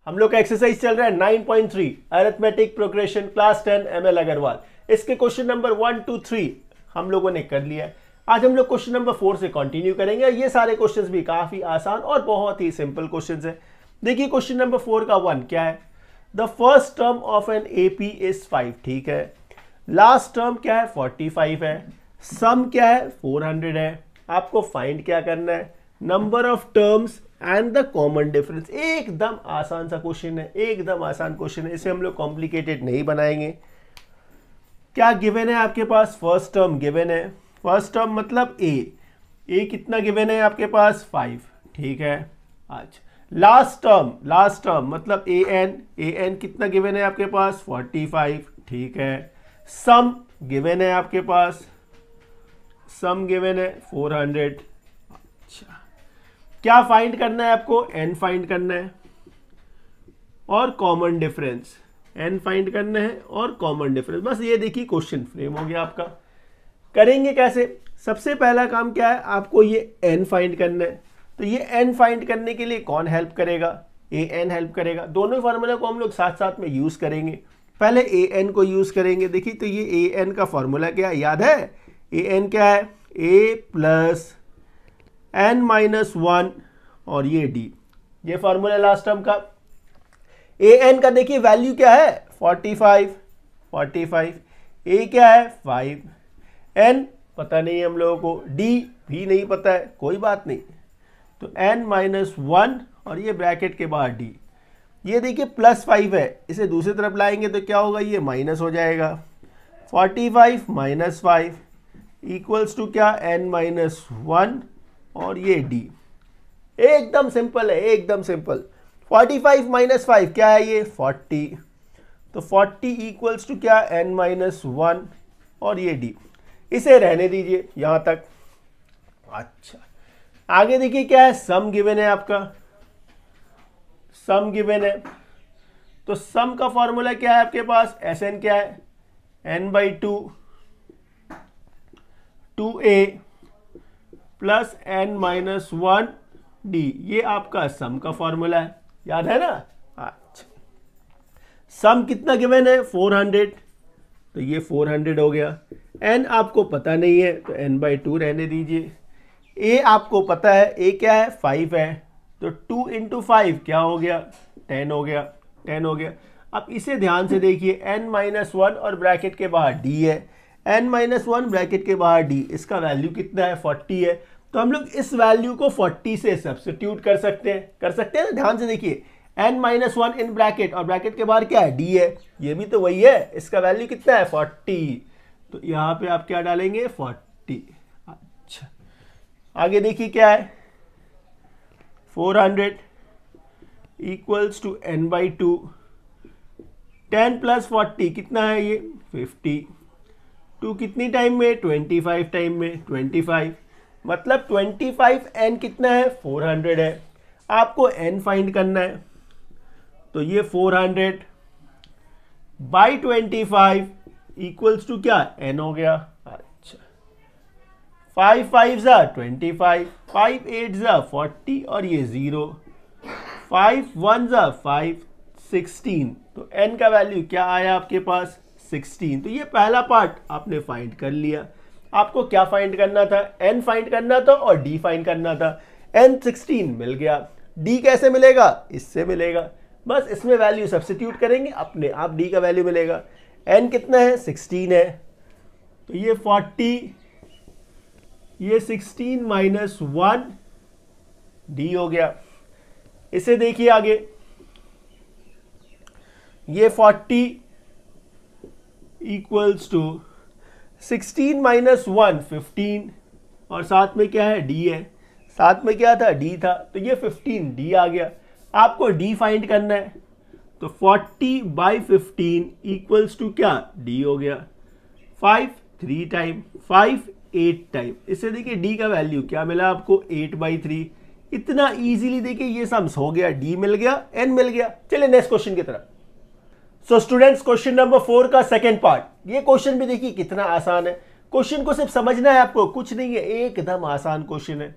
हम लोग का एक्सरसाइज चल रहा है 9.3 arithmetic progression class 10 ML Agarwal. इसके क्वेश्चन नंबर 1 2 3 हम लोगों ने कर लिया है। आज हम लोग क्वेश्चन नंबर 4 से कंटिन्यू करेंगे। ये सारे क्वेश्चंस भी काफी आसान और बहुत ही सिंपल क्वेश्चंस है। देखिए क्वेश्चन नंबर 4 का 1 क्या है, the first term of an AP is 5। ठीक है, लास्ट टर्म क्या है 45 है, सम क्या है 400 है। आपको फाइंड क्या करना है, number of terms and the common difference. एकदम आसान सा क्वेश्चन है, एकदम आसान क्वेश्चन है, इसे हम लोग कॉम्प्लिकेटेड नहीं बनाएंगे। क्या गिवन है आपके पास, फर्स्ट टर्म गिवन है, फर्स्ट टर्म मतलब ए कितना गिवन है आपके पास 5। ठीक है, आज लास्ट टर्म मतलब एन कितना गिवन है आपके पास 45। ठीक है, सम गिवन है आपके पास, सम गिवन है 400। अच्छा, क्या फाइंड करना है आपको, एन फाइंड करना है और कॉमन डिफरेंस, एन फाइंड करना है और कॉमन डिफरेंस। बस ये देखिए क्वेश्चन फ्रेम हो गया आपका। करेंगे कैसे, सबसे पहला काम क्या है, आपको ये एन फाइंड करना है। तो ये एन फाइंड करने के लिए कौन हेल्प करेगा, ए एन हेल्प करेगा। दोनों फार्मूला को हम लोग साथ साथ में यूज करेंगे। पहले ए एन को यूज करेंगे। देखिए तो ये ए एन का फॉर्मूला क्या है, याद है, ए एन क्या है, ए प्लस एन माइनस 1 और ये डी, ये फॉर्मूला लास्ट टर्म का। ए एन का देखिए वैल्यू क्या है 45, ए क्या है 5, एन पता नहीं है हम लोगों को, डी भी नहीं पता है, कोई बात नहीं। तो एन माइनस 1 और ये ब्रैकेट के बाहर डी। ये देखिए प्लस 5 है, इसे दूसरी तरफ लाएंगे तो क्या होगा, ये माइनस हो जाएगा। 45 माइनस 5 इक्वल्स टू क्या, एन माइनस 1 और ये डी। एकदम सिंपल है, एकदम सिंपल। 45 माइनस 5 क्या है, ये 40। तो 40 इक्वल्स टू क्या, एन माइनस 1 और ये डी। इसे रहने दीजिए यहां तक। अच्छा, आगे देखिए क्या है, सम गिवन है आपका, सम गिवन है। तो सम का फॉर्मूला क्या है आपके पास, एस एन क्या है, n/2 2a plus n minus 1 D. ये आपका सम का फॉर्मूला है, याद है ना। अच्छा, सम कितना गिवन है 400, तो ये 400 हो गया। n आपको पता नहीं है तो n/2 रहने दीजिए। a आपको पता है, a क्या है 5 है, तो 2 इंटू 5 क्या हो गया 10 हो गया, 10 हो गया। अब इसे ध्यान से देखिए, n माइनस 1 और ब्रैकेट के बाहर d है, n माइनस 1 ब्रैकेट के बाहर d, इसका वैल्यू कितना है 40 है। तो हम लोग इस वैल्यू को 40 से सब्स्टिट्यूट कर सकते हैं ना। ध्यान से देखिए, n माइनस 1 इन ब्रैकेट और ब्रैकेट के बाहर क्या है, d है, ये भी तो वही है, इसका वैल्यू कितना है 40। तो यहाँ पे आप क्या डालेंगे 40। अच्छा, आगे देखिए क्या है, 400 इक्वल्स टू n/2, 10 प्लस 40 कितना है ये 50, 2 कितनी टाइम में 25 टाइम में 25, मतलब 25 n कितना है 400 है। आपको n फाइंड करना है, तो ये 400 बाई 25 इक्वल्स टू क्या, n हो गया। अच्छा, 5 5 जा 25, 5 8 जा 40 और ये 0, 5 1 जा 5 16। तो n का वैल्यू क्या आया आपके पास 16। तो ये पहला पार्ट आपने फाइंड कर लिया। आपको क्या फाइंड करना था, n फाइंड करना था और d फाइंड करना था। n 16 मिल गया, d कैसे मिलेगा, इससे मिलेगा। बस इसमें वैल्यू सब्स्टिट्यूट करेंगे, अपने आप d का वैल्यू मिलेगा। n कितना है 16 है, तो ये 40, ये 16 माइनस 1 d हो गया। इसे देखिए आगे, ये 40 इक्वल्स टू 16 माइनस 1 15 और साथ में क्या है d है, साथ में क्या था d था, तो ये 15 d आ गया। आपको d फाइंड करना है, तो 40 बाई 15 इक्वल्स टू क्या d हो गया। 5 3 टाइम, 5 8 टाइम। इसे देखिए d का वैल्यू क्या मिला आपको 8/3। इतना इजीली देखिए ये सम्स हो गया, d मिल गया, n मिल गया। चलिए नेक्स्ट क्वेश्चन की तरफ। सो स्टूडेंट्स, क्वेश्चन नंबर 4 का सेकंड पार्ट। ये क्वेश्चन भी देखिए कितना आसान है। क्वेश्चन को सिर्फ समझना है आपको, कुछ नहीं है, एकदम आसान क्वेश्चन है।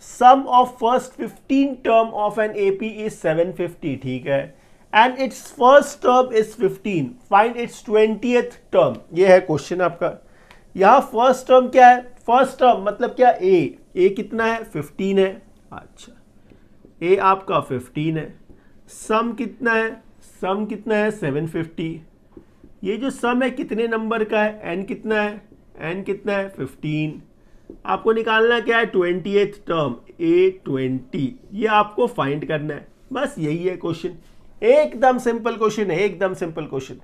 Sum of first 15 term of an AP is 750, ठीक है, and its first term is 15, find its 20th term. ये है क्वेश्चन आपका। यहां फर्स्ट टर्म क्या है? फर्स्ट टर्म मतलब क्या? ए कितना है? 15 है। अच्छा, ए आपका 15 है। सम कितना है? सम कितना है? 750। ये जो सम है कितने नंबर का है? एन कितना है? एन कितना है? 15। आपको निकालना क्या है? 20th term, A20। ये आपको फाइंड करना है, बस यही है क्वेश्चन। एकदम सिंपल क्वेश्चन है, एकदम सिंपल क्वेश्चन।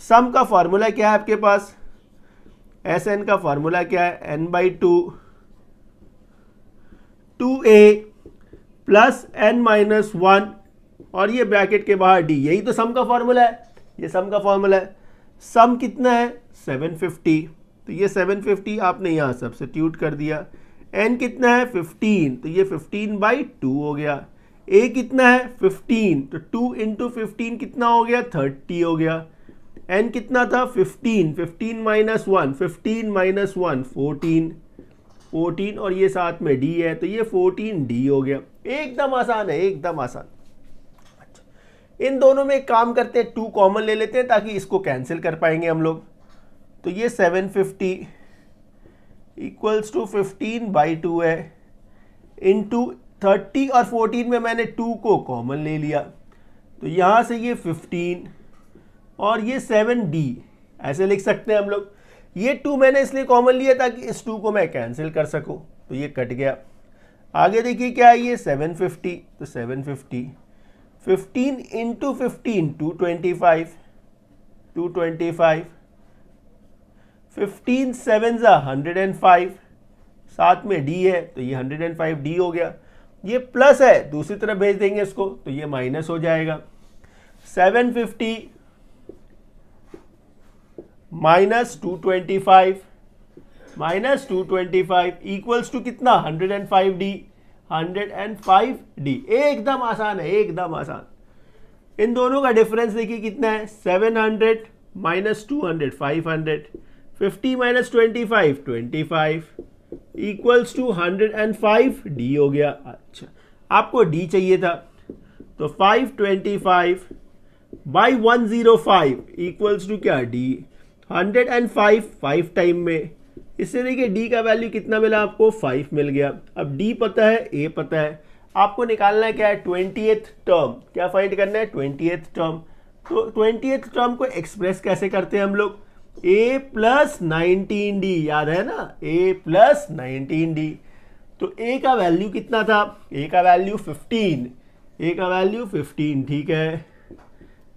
सम का फॉर्मूला क्या है आपके पास? एस एन का फॉर्मूला क्या है? n/2 2a प्लस n-1 और ये ब्रैकेट के बाहर d। यही तो सम का फॉर्मूला है, ये सम का फॉर्मूला है। सम कितना है? 750। तो ये 750 आपने यहाँ सब्स्टिट्यूट कर दिया। n कितना है? 15, तो ये 15/2 हो गया। a कितना है? 15, तो 2 इंटू 15 कितना हो गया? 30 हो गया। n कितना था? 15, 15 - 1, 15 - 1 14, 14 और ये साथ में d है, तो ये 14d हो गया। एकदम आसान है, एकदम आसान। इन दोनों में एक काम करते हैं, 2 कॉमन ले लेते हैं ताकि इसको कैंसिल कर पाएंगे हम लोग। तो ये 750 इक्वल्स टू 15/2 है, इंटू 30 और 14 में मैंने 2 को कॉमन ले लिया, तो यहाँ से ये 15 और ये 7d ऐसे लिख सकते हैं हम लोग। ये 2 मैंने इसलिए कॉमन लिया ताकि इस 2 को मैं कैंसिल कर सकूं, तो ये कट गया। आगे देखिए क्या है? ये 750, तो 750 15 इंटू 15 225, 225 15 7 105, साथ में d है, तो ये 105d हो गया। ये प्लस है, दूसरी तरफ भेज देंगे इसको, तो ये माइनस हो जाएगा। 750 माइनस 225 माइनस 225 इक्वल्स टू कितना? 105d, 105d। एकदम आसान है, एकदम आसान। इन दोनों का डिफरेंस देखिए कितना है? 700 minus 200 500, 50 minus 25 25 equals to 105d हो गया। अच्छा, आपको d चाहिए था, तो 525 बाई 105 इक्वल्स टू क्या? d। 105 5 टाइम में, इससे देखिए d का वैल्यू कितना मिला आपको? 5 मिल गया। अब d पता है, a पता है, आपको निकालना है क्या है? 20th term. क्या फाइंड करना है? 20th term. तो 20th टर्म को एक्सप्रेस कैसे करते हैं हम लोग? a प्लस 19d, याद है ना? a plus 19d। तो a का वैल्यू कितना था? a का वैल्यू 15, a का वैल्यू 15, ठीक है।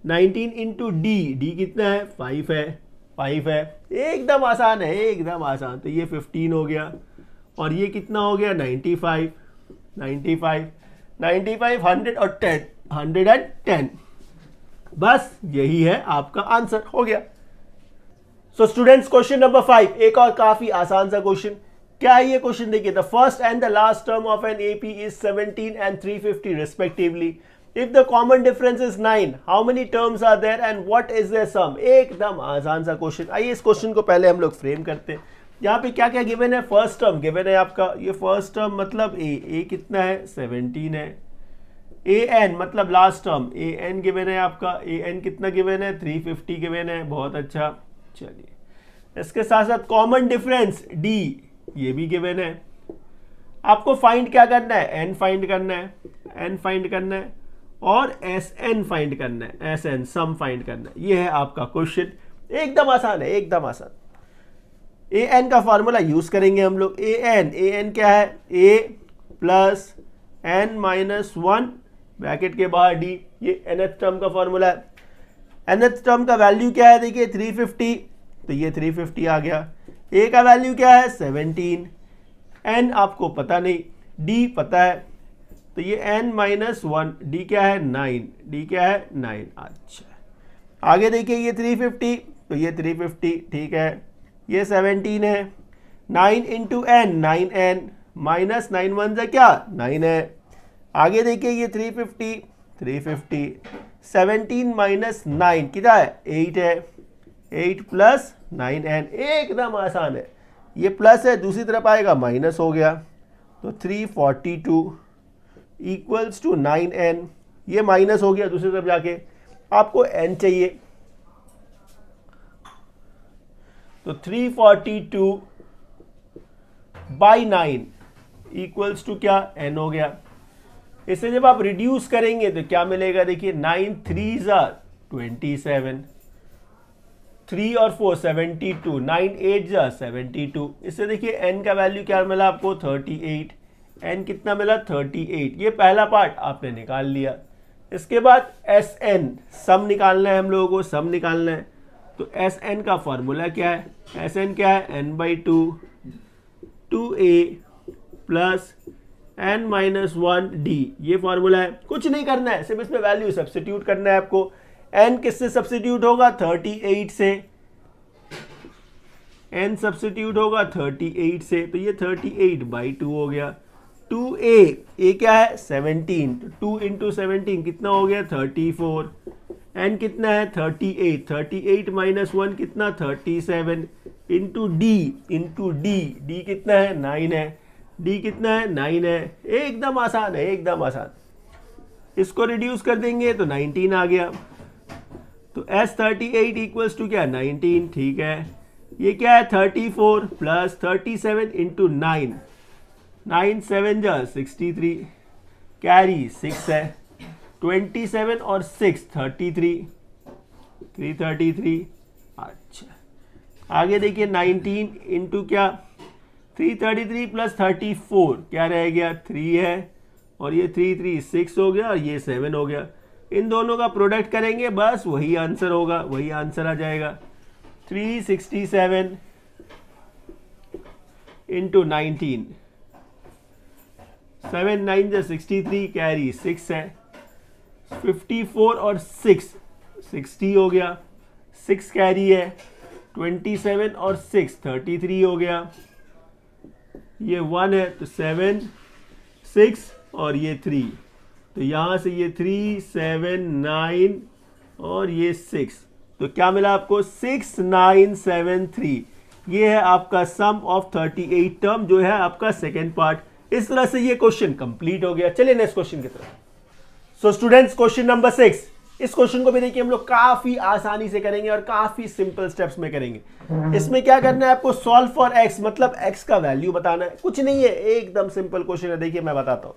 19 इंटू d कितना है? 5 है, 5 है। एकदम आसान है, एकदम आसान। तो ये 15 हो गया और ये कितना हो गया? 95 95 95 100 और 10 110। बस यही है आपका आंसर, हो गया। सो स्टूडेंट्स, क्वेश्चन नंबर 5 एक और काफी आसान सा क्वेश्चन। क्या है ये क्वेश्चन? देखिए, the first and the last term of an AP is 17 and 350 respectively. If the common difference is 9, how many terms are there and what is their sum? एकदम आसान सा क्वेश्चन। आइए इस क्वेश्चन को पहले हम लोग फ्रेम करते हैं। यहाँ पे क्या क्या गिवन है? फर्स्ट टर्म गिवन है आपका, ये फर्स्ट टर्म मतलब a कितना है? 17 है। an मतलब लास्ट टर्म, an गिवन है आपका, an कितना गिवन है? 350 गिवन है। बहुत अच्छा, चलिए इसके साथ साथ कॉमन डिफरेंस d ये भी गिवन है। आपको फाइंड क्या करना है? n फाइंड करना है, n फाइंड करना है और Sn फाइंड करना है, Sn सम फाइंड करना है। ये है आपका क्वेश्चन, एकदम आसान है, एकदम आसान। an का फॉर्मूला यूज करेंगे हम लोग। an क्या है? a प्लस n-1 ब्रैकेट के बाहर d, ये nth टर्म का फॉर्मूला है। nth टर्म का वैल्यू क्या है? देखिए 350, तो ये 350 आ गया। a का वैल्यू क्या है? 17। n आपको पता नहीं, d पता है, तो ये n-1, d क्या है? 9, d क्या है? 9। अच्छा, आगे देखिए ये 350, तो ये 350, ठीक है। ये 17 है, 9 इंटू n 9n माइनस 9 1 जा क्या? 9 है। आगे देखिए ये 350 17 माइनस 9 कितना है? 8 है। 8 प्लस 9n, एकदम आसान है। ये प्लस है, दूसरी तरफ आएगा माइनस हो गया, तो 342 इक्वल्स टू 9n, ये माइनस हो गया दूसरी तरफ जाके, आपको n चाहिए, तो 342 बाई 9 इक्वल्स टू क्या, n हो गया। इसे जब आप रिड्यूस करेंगे तो क्या मिलेगा, देखिए 9 3s are 27, 3 और 4 72, 9 8s are 72। इससे देखिए n का वैल्यू क्या मिला आपको, 38। n कितना मिला, 38। ये पहला पार्ट आपने निकाल लिया। इसके बाद Sn सम निकालना है हम लोगों को, सम निकालना है। तो Sn का फॉर्मूला क्या है, Sn क्या है, n/2 2a प्लस n-1d, ये फॉर्मूला है। कुछ नहीं करना है, सिर्फ इसमें वैल्यू सब्स्टिट्यूट करना है आपको। n किससे सब्स्टिट्यूट होगा, 38 से, n सब्स्टिट्यूट होगा 38 से, तो ये 38/2 हो गया। 2a क्या है, 17, तो 2 इंटू 17 कितना हो गया, 34। n कितना है, 38, 38 माइनस 1 कितना, 37 इंटू d, d कितना है, 9 है, d कितना है, 9 है। एकदम आसान है, एकदम आसान। इसको रिड्यूस कर देंगे तो 19 आ गया। तो S38 इक्वल्स टू क्या, 19, ठीक है। ये क्या है, 34 प्लस 37 इंटू 9, 9 7 जा 63, कैरी 6 है, 27 और 6 33, 333। अच्छा, आगे देखिए 19 इंटू क्या, 333 प्लस 34 क्या रह गया, 3 है, और ये 3 3 6 हो गया, और ये 7 हो गया। इन दोनों का प्रोडक्ट करेंगे, बस वही आंसर होगा, वही आंसर आ जाएगा। 367 इंटू 19, 7 9 जा 63, कैरी 6 है, 54 और 6 60 हो गया, 6 कैरी है, 27 और 6 33 हो गया, ये 1 है, तो 7 6 और ये 3, तो यहाँ से ये 3 7 9 और ये 6, तो क्या मिला आपको, 6973। ये है आपका सम ऑफ 38 टर्म, जो है आपका सेकेंड पार्ट। इस तरह से ये क्वेश्चन कंप्लीट हो गया। चलिए नेक्स्ट क्वेश्चन की तरफ। सो स्टूडेंट्स, क्वेश्चन नंबर 6, इस क्वेश्चन को भी देखिए हम लोग काफी आसानी से करेंगे और काफी सिंपल स्टेप्स में करेंगे। इसमें क्या करना है आपको, सॉल्व फॉर x, मतलब x का वैल्यू बताना है, कुछ नहीं है, एकदम सिंपल क्वेश्चन है। देखिए मैं बताता हूं।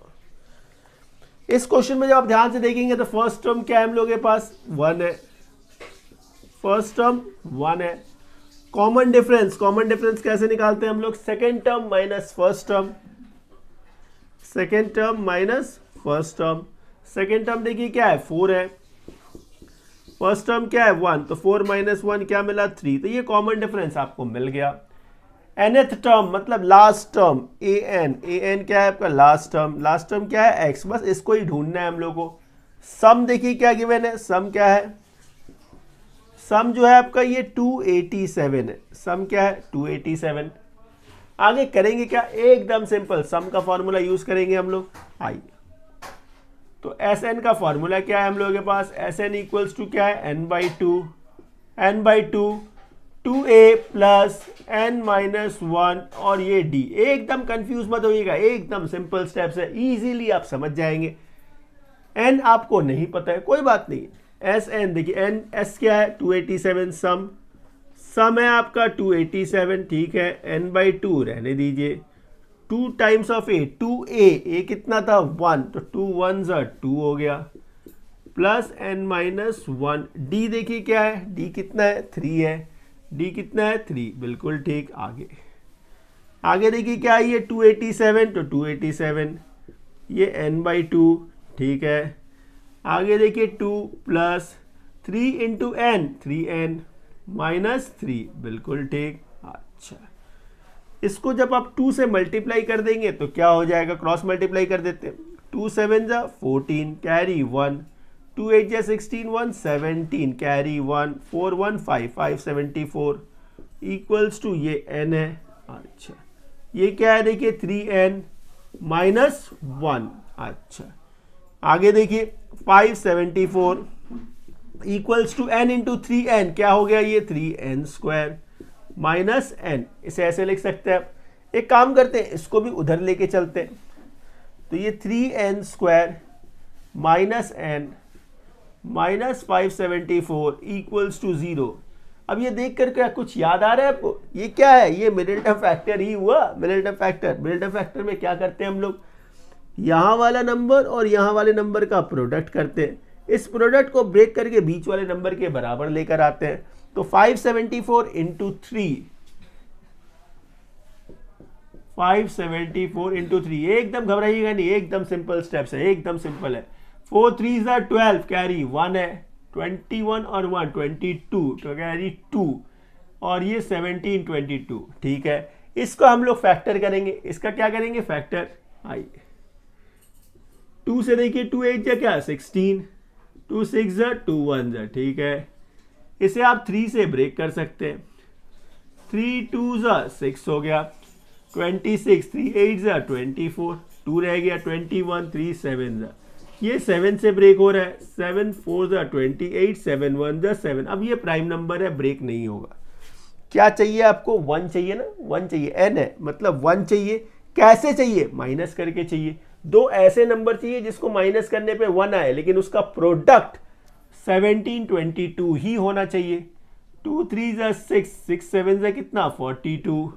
इस क्वेश्चन में जब आप ध्यान से देखेंगे तो फर्स्ट टर्म क्या है हम लोग के पास, 1 है, फर्स्ट टर्म 1 है। कॉमन डिफरेंस कैसे निकालते हैं हम लोग, second term minus first term, second term minus first term. Second term देखिए क्या है, 4 है, फर्स्ट टर्म क्या है, 1, तो 4 माइनस 1 क्या मिला, 3, तो ये कॉमन डिफरेंस आपको मिल गया। nth टर्म मतलब लास्ट टर्म, an क्या है आपका, लास्ट टर्म क्या है, x, बस इसको ही ढूंढना है हम लोग को। सम देखिए क्या गिवन है, सम क्या है, सम जो है आपका ये 287 है, सम क्या है 287। आगे करेंगे क्या, एकदम सिंपल, सम का फॉर्मूला यूज करेंगे हम लोग। आइए, तो Sn का फॉर्मूला क्या है हम लोगों के पास, Sn इक्वल्स टू क्या है, n/2 2a प्लस n-1 और ये d। एकदम कंफ्यूज मत होइएगा, एकदम सिंपल स्टेप्स है, इजीली आप समझ जाएंगे। n आपको नहीं पता है, कोई बात नहीं। Sn देखिए, n s क्या है, 287, सम है आपका 287, ठीक है। n/2 रहने दीजिए, 2 टाइम्स ऑफ a, 2a कितना था, 1, तो 2 1s are 2 हो गया, प्लस n-1। d देखिए क्या है, d कितना है, 3 है, d कितना है, 3, बिल्कुल ठीक। आगे देखिए क्या है, ये 287, तो 287, ये n/2, ठीक है। आगे देखिए 2 plus 3 into n, 3n minus 3, बिल्कुल ठीक। अच्छा, इसको जब आप 2 से मल्टीप्लाई कर देंगे तो क्या हो जाएगा, क्रॉस मल्टीप्लाई कर देते हैं, 2 7 जा 14, कैरी 1, 2 8 जा 16, 1 17, कैरी 1, 4 1 5, 574 इक्वल्स टू ये n है। अच्छा, ये क्या है देखिए, 3n माइनस 1। अच्छा, आगे देखिए 574 equals to n into 3n, क्या हो गया, ये 3n स्क्वायर माइनस n। इसे ऐसे लिख सकते हैं, एक काम करते हैं, इसको भी उधर लेके चलते हैं। तो ये 3n² minus n minus 574 equals to 0। अब ये देख कर क्या कुछ याद आ रहा है आपको? ये क्या है? ये मिडिलटर्म फैक्टर ही हुआ। मिडिलटर्म फैक्टर में क्या करते हैं हम लोग? यहाँ वाला नंबर और यहाँ वाले नंबर का प्रोडक्ट करते हैं। इस प्रोडक्ट को ब्रेक करके बीच वाले नंबर के बराबर लेकर आते हैं। तो 574 इंटू 3, 574 इंटू 3, एकदम घबराइएगा नहीं, एकदम सिंपल स्टेप्स है, एकदम सिंपल है। 4 3 12, कैरी 1 है, 21 और 1 22, तो कैरी 2, और ये 17 22, ठीक है। इसको हम लोग फैक्टर करेंगे। इसका क्या करेंगे? फैक्टर। आइए 2 से देखिए, 2 8 जा क्या 16, 2 6 जा 2 1 जा, ठीक है। इसे आप 3 से ब्रेक कर सकते हैं। 3 2 जा 6 हो गया, 26, 3 8 जा 24, 2 रह गया 21, 3 7 जा, ये 7 से ब्रेक हो रहा है। 7 4 जा 28, 7 1 जा 7। अब ये प्राइम नंबर है, ब्रेक नहीं होगा। क्या चाहिए आपको? 1 चाहिए ना, 1 चाहिए, n है मतलब 1 चाहिए। कैसे चाहिए? माइनस करके चाहिए। दो ऐसे नंबर चाहिए जिसको माइनस करने पे 1 आए, लेकिन उसका प्रोडक्ट 17 22 ही होना चाहिए। 2 3 जा 6, 6 7 जा कितना 42,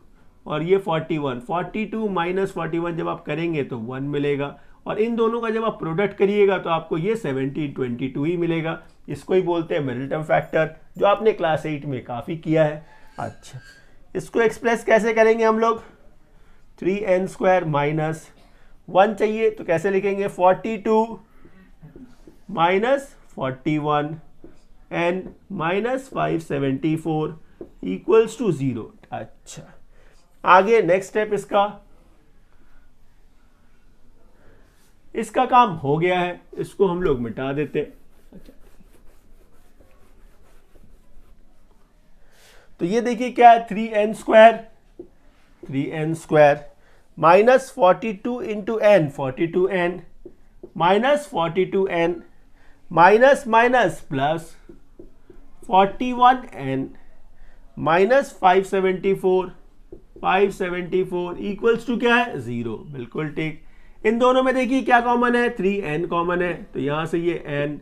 और ये 41, 42 माइनस 41 जब आप करेंगे तो 1 मिलेगा, और इन दोनों का जब आप प्रोडक्ट करिएगा तो आपको ये 17 22 ही मिलेगा। इसको ही बोलते हैं मिडिलटर्म फैक्टर, जो आपने क्लास 8 में काफ़ी किया है। अच्छा, इसको एक्सप्रेस कैसे करेंगे हम लोग? 3n² माइनस 1 चाहिए तो कैसे लिखेंगे? 42 minus 41 n minus 574 equals to 0। अच्छा, आगे नेक्स्ट स्टेप इसका काम हो गया है, इसको हम लोग मिटा देते। अच्छा, तो ये देखिए क्या है? 3n² minus 42 into n, 42n minus 42n minus minus plus 41n minus 574 equals to क्या है? 0। बिल्कुल ठीक। इन दोनों में देखिए क्या कॉमन है? 3n कॉमन है, तो यहां से ये n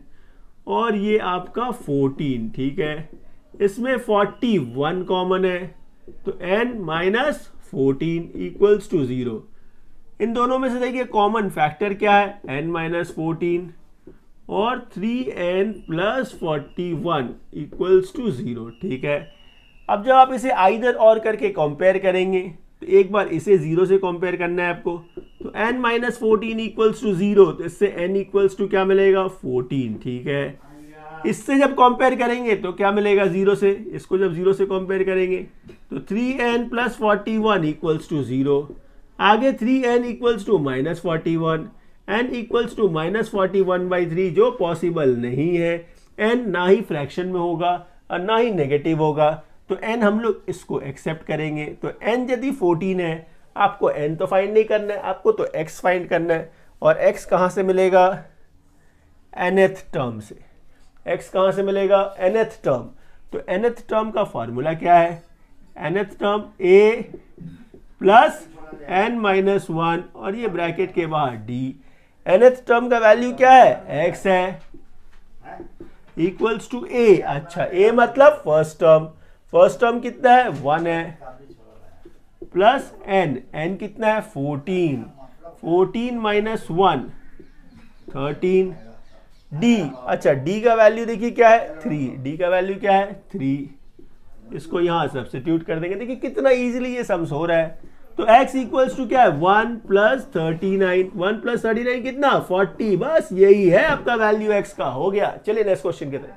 और ये आपका 14, ठीक है। इसमें 41 कॉमन है, तो n माइनस 14 इक्वल्स टू 0। इन दोनों में से देखिए कॉमन फैक्टर क्या है? n माइनस 14 और 3n प्लस 41 इक्वल्स टू 0, ठीक है। अब जब आप इसे आइदर और करके कंपेयर करेंगे, तो एक बार इसे 0 से कंपेयर करना है आपको, तो n माइनस 14 इक्वल्स टू 0, तो इससे n इक्वल्स टू क्या मिलेगा? 14, ठीक है। इससे जब कंपेयर करेंगे तो क्या मिलेगा? 0 से। इसको जब 0 से कंपेयर करेंगे तो 3n प्लस 41 इक्वल्स टू 0। आगे 3n equals to minus 41, n equals to minus 41/3, जो पॉसिबल नहीं है। n ना ही फ्रैक्शन में होगा और ना ही नेगेटिव होगा, तो n हम लोग इसको एक्सेप्ट करेंगे। तो n यदि 14 है, आपको n तो फाइंड नहीं करना है, आपको तो x फाइंड करना है। और x कहाँ से मिलेगा? nth टर्म से। x कहाँ से मिलेगा? nth term. तो nth टर्म का फॉर्मूला क्या है? nth term a plus n minus 1 और ये ब्रैकेट के बाहर d। nth टर्म का वैल्यू क्या है? x है, इक्वल्स टू a। अच्छा, a मतलब फर्स्ट टर्म। फर्स्ट टर्म कितना है? 1 है, प्लस n कितना है? 14, 14 माइनस 1 13, d। अच्छा, d का वैल्यू देखिए क्या है? 3। d का वैल्यू क्या है? 3। इसको यहां सब्स्टिट्यूट कर देंगे। देखिए कितना इजीली ये सम्स हो रहा है। तो x इक्वल्स टू क्या है? 1 प्लस 39, 1 प्लस 39 कितना? 40। बस यही है आपका वैल्यू x का। हो गया। चलिए नेक्स्ट क्वेश्चन की तरफ।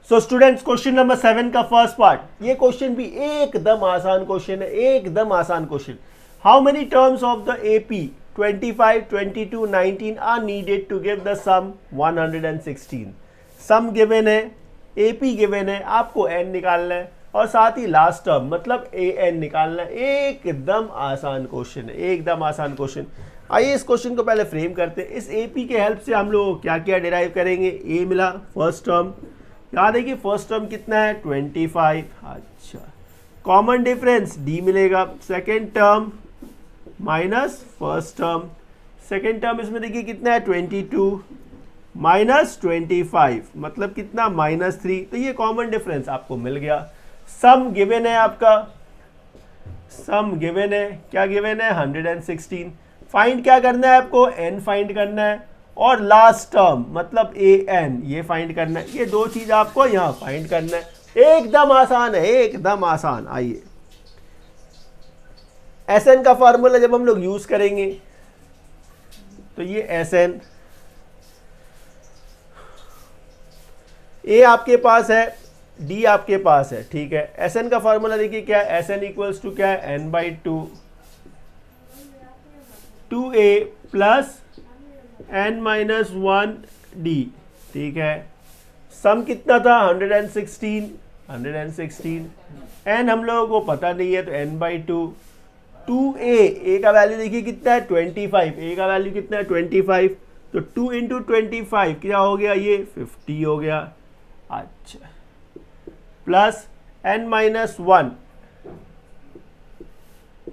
सो स्टूडेंट्स, क्वेश्चन नंबर 7 का फर्स्ट पार्ट, ये क्वेश्चन भी एकदम आसान क्वेश्चन है, एकदम आसान question. How many terms of the AP 25, 22, 19 are needed to give the sum 116। Sum given है, AP गिवन है, आपको n निकालना है और साथ ही लास्ट टर्म मतलब an निकालना है। एकदम आसान क्वेश्चन है, एकदम आसान क्वेश्चन। आइए इस क्वेश्चन को पहले फ्रेम करते हैं। इस AP के हेल्प से हम लोग क्या क्या डिराइव करेंगे? a मिला फर्स्ट टर्म, याद है कि फर्स्ट टर्म कितना है? 25। अच्छा, कॉमन डिफरेंस डी मिलेगा, second term minus first term, second term इसमें देखिए कितना है 22 माइनस 25 मतलब कितना -3, तो ये कॉमन डिफरेंस आपको मिल गया। सम गिवन है आपका, सम गिवन है, क्या गिवन है 116। फाइंड क्या करना है आपको, n फाइंड करना है और लास्ट टर्म मतलब an ये फाइंड करना है। ये दो चीज आपको यहाँ फाइंड करना है, एकदम आसान है, एकदम आसान। आइए Sn का फॉर्मूला जब हम लोग यूज करेंगे तो ये Sn A आपके पास है, D आपके पास है, ठीक है। Sn का फॉर्मूला देखिए क्या है, Sn इक्वल्स टू क्या है n/2 2a प्लस n-1d, ठीक है। सम कितना था 116 n हम लोगों को पता नहीं है तो n/2 2a का वैल्यू देखिए कितना है 25, a का वैल्यू कितना है 25, तो 2 इंटू 25 क्या हो गया, ये 50 हो गया। अच्छा, प्लस n-1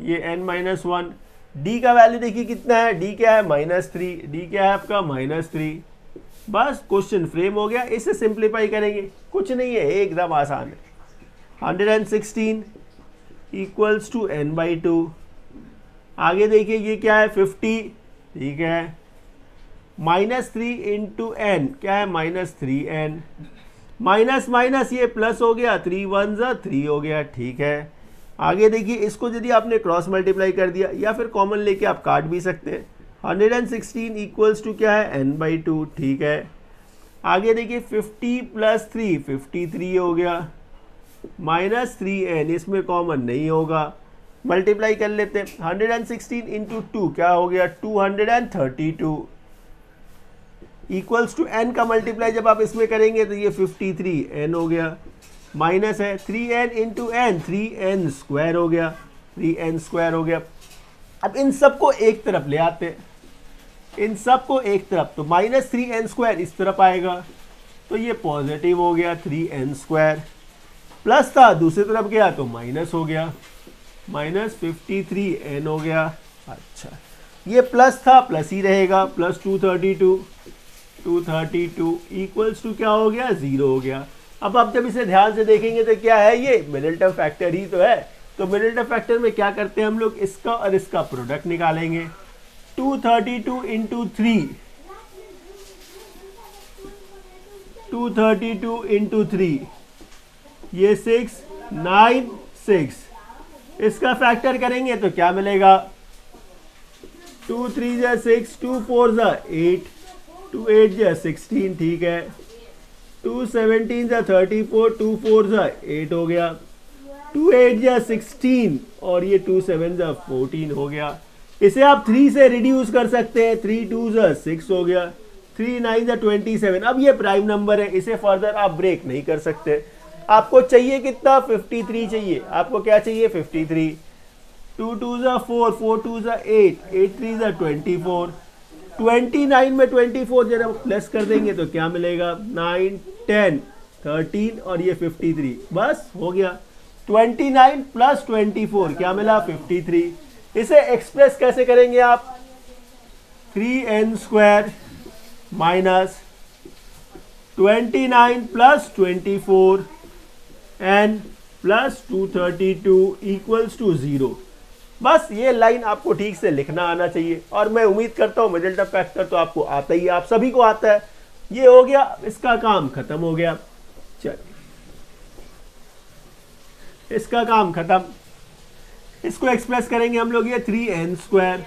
ये n-1, d का वैल्यू देखिए कितना है, d क्या है -3, d क्या है आपका -3। बस क्वेश्चन फ्रेम हो गया, इसे सिंप्लीफाई करेंगे, कुछ नहीं है, एकदम आसान है। 116 इक्वल्स टू n/2, आगे देखिए ये क्या है 50, ठीक है। -3 इंटू n क्या है -3n, माइनस माइनस ये प्लस हो गया, 3 1 3 हो गया, ठीक है। आगे देखिए इसको यदि आपने क्रॉस मल्टीप्लाई कर दिया या फिर कॉमन लेके आप काट भी सकते हैं। 116 इक्वल्स टू क्या है n/2, ठीक है। आगे देखिए 50 प्लस 3 53 हो गया, -3n इसमें कॉमन नहीं होगा, मल्टीप्लाई कर लेते हैं। 116 इंटू 2 क्या हो गया 232 इक्वल्स टू n का मल्टीप्लाई जब आप इसमें करेंगे तो ये 53n हो गया, माइनस है 3n into n 3n square हो गया, 3n स्क्वायर हो गया। अब इन सबको एक तरफ ले आते हैं, इन सबको एक तरफ, तो -3n स्क्वायर इस तरफ आएगा तो ये पॉजिटिव हो गया 3n स्क्वायर, प्लस था दूसरी तरफ गया तो माइनस हो गया, -53n हो गया। अच्छा, ये प्लस था प्लस ही रहेगा, प्लस 232 इक्वल्स टू क्या हो गया 0 हो गया। अब आप जब इसे ध्यान से देखेंगे तो क्या है, ये मिडिल टर्म फैक्टर ही तो है। तो मिडिल टर्म फैक्टर में क्या करते हैं हम लोग, इसका और इसका प्रोडक्ट निकालेंगे। 232 इंटू 3 232 इंटू 3 ये 6 9 6, इसका फैक्टर करेंगे तो क्या मिलेगा 2 3 जा 6 2 4 जा 8 2 8 जा 16, ठीक है। 2 17 जा 34 2 4 जा 8 हो गया, 2 8 जा 16 और ये 2 7 जा 14 हो गया। इसे आप 3 से रिड्यूस कर सकते हैं, 3 2 जा 6 हो गया, 3 9 जा 27। अब ये प्राइम नंबर है, इसे फर्दर आप ब्रेक नहीं कर सकते। आपको चाहिए कितना 53 चाहिए, आपको क्या चाहिए 53। 2 2 जा 4 4 2 जा 8 8 3 जा 24, 29 में 24 जब प्लस कर देंगे तो क्या मिलेगा 9 10 13 और ये 53, बस हो गया। 29 प्लस 24 क्या मिला 53। इसे एक्सप्रेस कैसे करेंगे आप, 3n square minus 29 plus 24 n plus 232 equals to 0। बस ये लाइन आपको ठीक से लिखना आना चाहिए, और मैं उम्मीद करता हूं मिडिल टर्म फैक्टर तो आपको आता ही है, आप सभी को आता है। ये हो गया, इसका काम खत्म हो गया। चलिए, इसका काम खत्म। इसको एक्सप्रेस करेंगे हम लोग, ये 3n square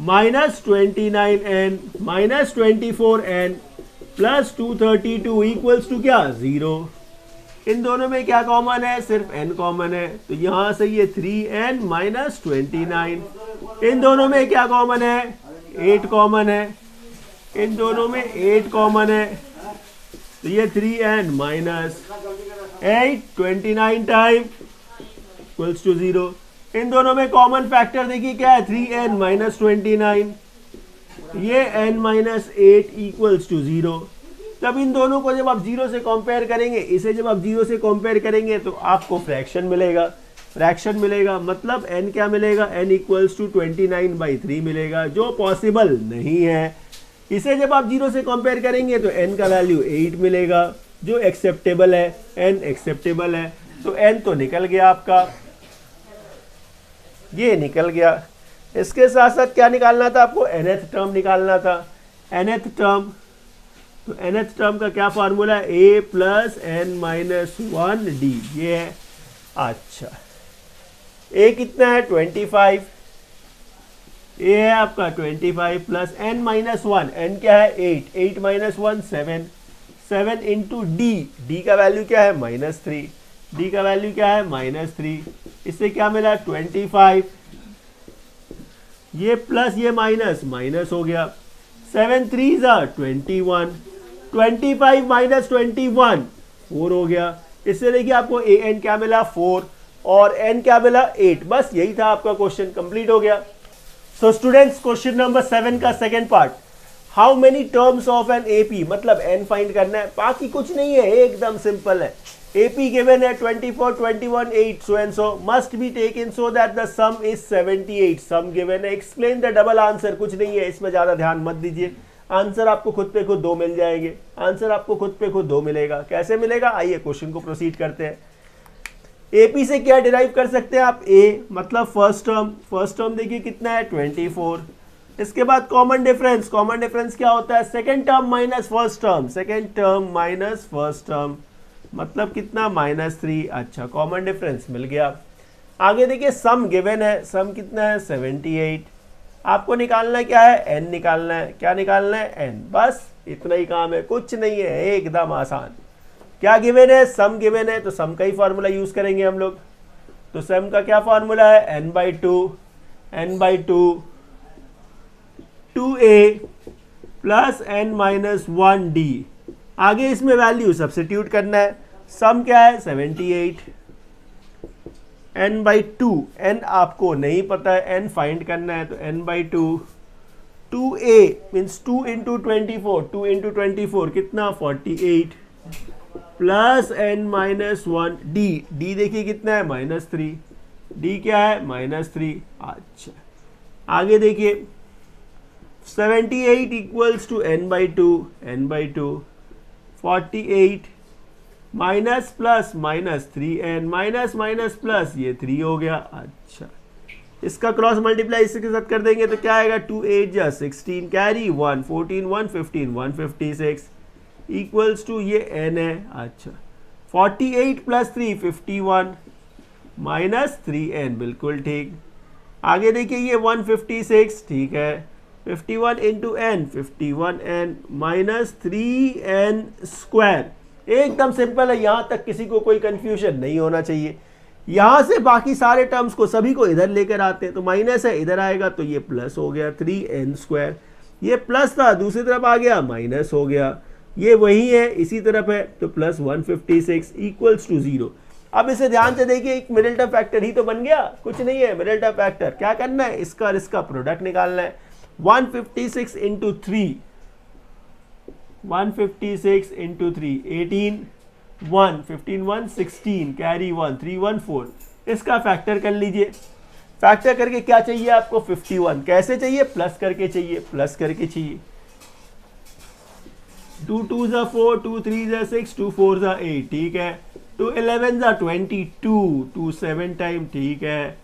minus 29n minus 24n plus 232 equals to क्या 0। इन दोनों में क्या कॉमन है, सिर्फ n कॉमन है, तो यहां से ये 3n माइनस 29। इन दोनों में क्या कॉमन है, 8 कॉमन है, इन दोनों में 8 कॉमन है, तो ये 3n minus 8 29 time equals to 0। इन दोनों में कॉमन फैक्टर देखिए क्या है 3n माइनस 29, ये n माइनस 8 इक्वल्स टू 0। तब इन दोनों को जब आप 0 से कंपेयर करेंगे, इसे जब आप 0 से कंपेयर करेंगे तो आपको फ्रैक्शन मिलेगा। फ्रैक्शन मिलेगा, मतलब n क्या मिलेगा, n इक्वल्स टू 29/3 मिलेगा, जो पॉसिबल नहीं है। इसे जब आप 0 से कंपेयर करेंगे तो n का वैल्यू 8 मिलेगा, जो एक्सेप्टेबल है, n एक्सेप्टेबल है। तो n तो निकल गया आपका, ये निकल गया। इसके साथ साथ क्या निकालना था आपको, nth टर्म निकालना था। nth टर्म, तो nth टर्म का क्या फार्मूला है, a प्लस n-1d, ये है। अच्छा, a कितना है 25, a है आपका 25 प्लस n-1, n क्या है 8, 8 - 1 7, 7 इंटू d, d का वैल्यू क्या है -3, d का वैल्यू क्या है -3। इससे क्या मिला 25, ये प्लस ये माइनस, माइनस हो गया, 7 3 21, 25 - 21 4 हो गया। इससे देखिए आपको an क्या मिला 4 और n क्या मिला 8। बस यही था आपका क्वेश्चन, कंप्लीट हो गया। सो स्टूडेंट्स, क्वेश्चन नंबर 7 का second part, how many terms of an AP, मतलब n फाइंड करना है, बाकी कुछ नहीं है, एकदम सिंपल है। एपी गिवन है 24, 21, 8 so and so must be taken so that the sum is 78, sum given है, एक्सप्लेन द डबल आंसर, कुछ नहीं है, इसमें ज्यादा ध्यान मत दीजिए। आंसर आपको खुद पे खुद 2 मिल जाएंगे, आंसर आपको खुद पे खुद 2 मिलेगा। कैसे मिलेगा, आइए क्वेश्चन को प्रोसीड करते हैं। एपी से क्या डिराइव कर सकते हैं आप, ए मतलब फर्स्ट टर्म देखिए कितना है 24। इसके बाद कॉमन डिफरेंस क्या होता है, second term minus first term, second term minus first term, मतलब कितना -3। अच्छा, कॉमन डिफरेंस मिल गया। आगे देखिए सम गिवन है, सम कितना है 78। आपको निकालना क्या है, n निकालना है। क्या निकालना है, n, बस इतना ही काम है, कुछ नहीं है, एकदम आसान। क्या गिवन है, सम गिवन है, तो सम का ही फार्मूला यूज करेंगे हम लोग। तो सम का क्या फार्मूला है, n/2 2a प्लस n-1d। आगे इसमें वैल्यू सब्स्टिट्यूट करना है। सम क्या है 78, n/2, n आपको नहीं पता है, n फाइंड करना है, तो n/2 2a means 2 into 24, 2 into 24 कितना 48 प्लस n-1d, d देखिए कितना है -3, d क्या है -3। अच्छा, आगे देखिए 78 equals to n/2 48 minus plus -3n minus minus plus, ये 3 हो गया। अच्छा, इसका क्रॉस मल्टीप्लाई इसके साथ कर देंगे तो क्या आएगा, 2 8 जा 16, कैरी 1 14 1 15 156 इक्वल्स टू ये n है। अच्छा, 48 प्लस 3 51 माइनस 3n, बिल्कुल ठीक। आगे देखिए ये 156, ठीक है, 51 into n 51n minus 3n square, एकदम सिंपल है। यहां तक किसी को कोई कंफ्यूजन नहीं होना चाहिए। यहां से बाकी सारे टर्म्स को सभी को इधर लेकर आते हैं, तो माइनस है इधर आएगा तो ये प्लस हो गया 3n स्क्वायर, ये प्लस था दूसरी तरफ आ गया माइनस हो गया, ये वही है इसी तरफ है, तो प्लस 156 इक्वल्स टू 0। अब इसे ध्यान से देखिए, एक मिडिल टर्म फैक्टर ही तो बन गया, कुछ नहीं है मिडिल टर्म फैक्टर। क्या करना है, इसका और इसका प्रोडक्ट निकालना है। 156 इंटू 3, 156 इंटू 3 18 1 15 1 16, कैरी 1 3 1 4, इसका फैक्टर कर लीजिए। फैक्टर करके क्या चाहिए आपको 51, कैसे चाहिए, प्लस करके चाहिए, प्लस करके चाहिए। 2 2 4, 2 3 6, 2 4 8, ठीक है, 2 11 22, 2 7 टाइम, ठीक है,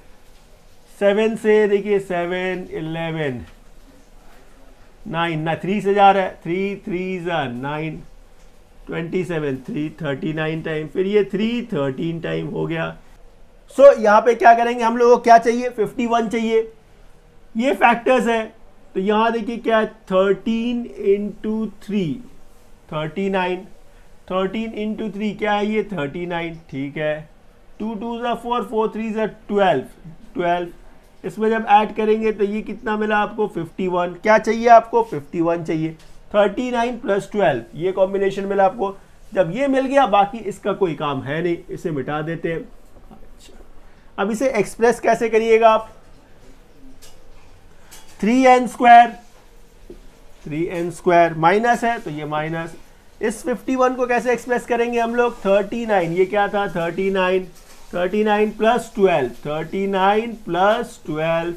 7 से देखिए 7 11 9 ना 3 से जा रहा है, 3 3 9 27, 3 39 टाइम, फिर ये 3 13 टाइम हो गया। सो यहाँ पे क्या करेंगे हम लोगों को, क्या चाहिए 51 चाहिए, ये फैक्टर्स है, तो यहाँ देखिए क्या है 13 इंटू 3 39, 13 इंटू 3 क्या है ये 39, ठीक है, 2 2 4, 4 3 12, इसमें जब ऐड करेंगे तो ये कितना मिला आपको 51। क्या चाहिए आपको 51 चाहिए, 39 प्लस 12, ये कॉम्बिनेशन मिला आपको। जब ये मिल गया बाकी इसका कोई काम है नहीं, इसे मिटा देते हैं। अच्छा, अब इसे एक्सप्रेस कैसे करिएगा आप, 3n स्क्वायर माइनस है तो ये माइनस, इस 51 को कैसे एक्सप्रेस करेंगे हम लोग 39, ये क्या था 39 39 प्लस 12, 39 प्लस 12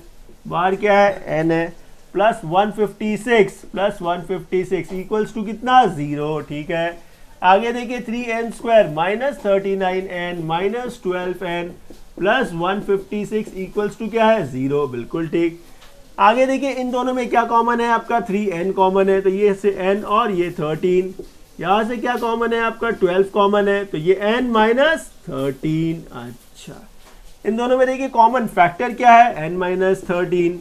बार क्या है n है, प्लस 156 इक्वल्स टू कितना 0, ठीक है। आगे देखिए 3n square minus 39n minus 12n plus 156 equals to क्या है 0, बिल्कुल ठीक। आगे देखिए इन दोनों में क्या कॉमन है आपका 3n कॉमन है, तो ये से n और ये 13, यहाँ से क्या कॉमन है आपका 12 कॉमन है, तो ये n माइनस 13। अच्छा, इन दोनों में देखिए कॉमन फैक्टर क्या है n माइनस 13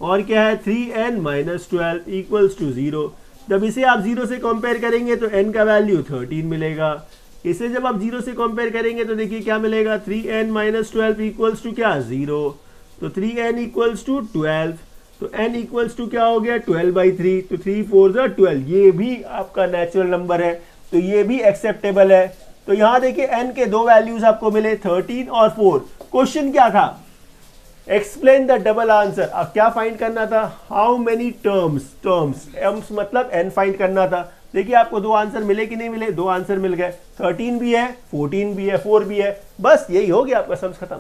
और क्या है 3n माइनस 12 इक्वल्स टू 0। जब इसे आप 0 से कंपेयर करेंगे तो n का वैल्यू 13 मिलेगा, इसे जब आप 0 से कंपेयर करेंगे तो देखिए क्या मिलेगा 3n माइनस 12 इक्वल्स टू क्या 0, तो 3n इक्वल्स टू 12, तो n इक्वल्स टू क्या हो गया 12/3, तो 3 4 12, ये भी आपका नेचुरल नंबर है, तो ये भी एक्सेप्टेबल है। तो यहाँ देखिए n के दो वैल्यूज आपको मिले 13 और 4। क्वेश्चन क्या था, एक्सप्लेन द डबल आंसर। अब क्या फाइंड करना था, हाउ मेनी टर्म्स मतलब n फाइंड करना था। देखिए आपको दो आंसर मिले कि नहीं मिले, दो आंसर मिल गए, 13 भी है 14 भी है 4 भी है, बस यही हो गया आपका सम्स खत्म।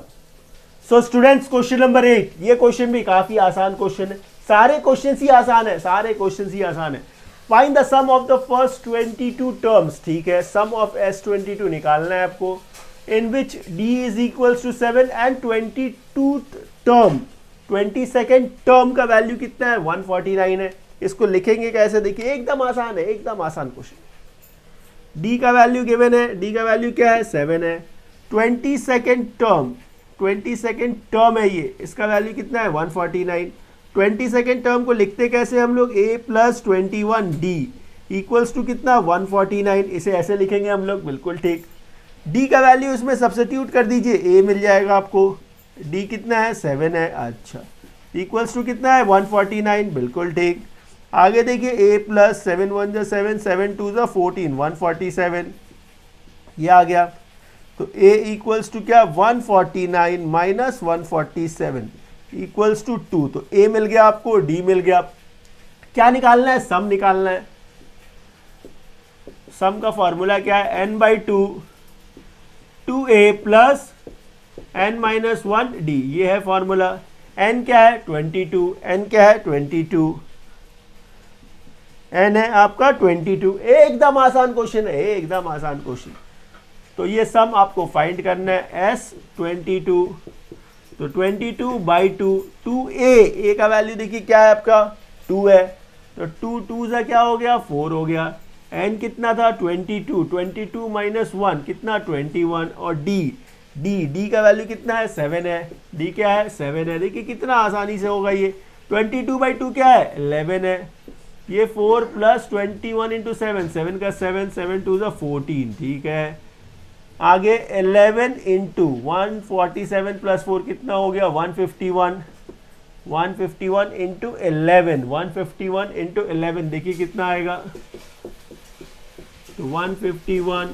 सो स्टूडेंट्स क्वेश्चन नंबर 8, ये क्वेश्चन भी काफी आसान क्वेश्चन है, सारे क्वेश्चन ही आसान है, सारे क्वेश्चन ही आसान है। Find the sum of the first 22 terms, ठीक है, सम ऑफ S22 निकालना है आपको, in which D is equals to 7 and 22 term, 22nd term का वैल्यू कितना है 149 है। इसको लिखेंगे कैसे, देखिए एकदम आसान है, एकदम आसान क्वेश्चन। D का वैल्यू गिवन है, D का वैल्यू क्या है 7 है, 22nd टर्म है ये, इसका वैल्यू कितना है 149। 22nd टर्म को लिखते कैसे हम लोग, a plus 21d equals to कितना 149, इसे ऐसे लिखेंगे हम लोग, बिल्कुल ठीक। d का वैल्यू इसमें सब्स्टिट्यूट कर दीजिए, a मिल जाएगा आपको, d कितना है 7 है, अच्छा, इक्वल्स टू कितना है 149, बिल्कुल ठीक। आगे देखिए a प्लस 7 1 7 7 2 14, 147 ये आ गया, तो a इक्वल्स टू क्या 149 माइनस 147 इक्वल्स टू 2, तो a मिल गया आपको, d मिल गया। क्या निकालना है, सम निकालना है। सम का फॉर्मूला क्या है, n/2 2a plus n minus 1d, ये है फॉर्मूला। n क्या है 22, n क्या है 22, n है आपका 22। एकदम आसान क्वेश्चन है, एकदम आसान क्वेश्चन। तो ये सम आपको फाइंड करना है S22, तो 22/2, 2a का वैल्यू देखिए क्या है आपका 2 है, तो 2 2 से क्या हो गया 4 हो गया। n कितना था 22 माइनस 1 कितना 21, और d का वैल्यू कितना है 7 है, d क्या है 7 है। देखिए कितना आसानी से होगा ये, 22/2 क्या है 11 है, ये 4 प्लस 21 इंटू 7, 7 का 7 7 2 14, ठीक है। आगे 11 इंटू 147 प्लस 4 कितना हो गया 151, 151 इंटू 11, 151 इंटू 11 देखिए कितना आएगा, तो 151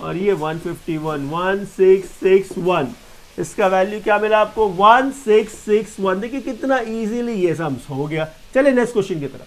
और ये 151, 1661, इसका वैल्यू क्या मिला आपको 1661। देखिए कितना इजीली ये सम्स हो गया। चलिए नेक्स्ट क्वेश्चन की तरफ।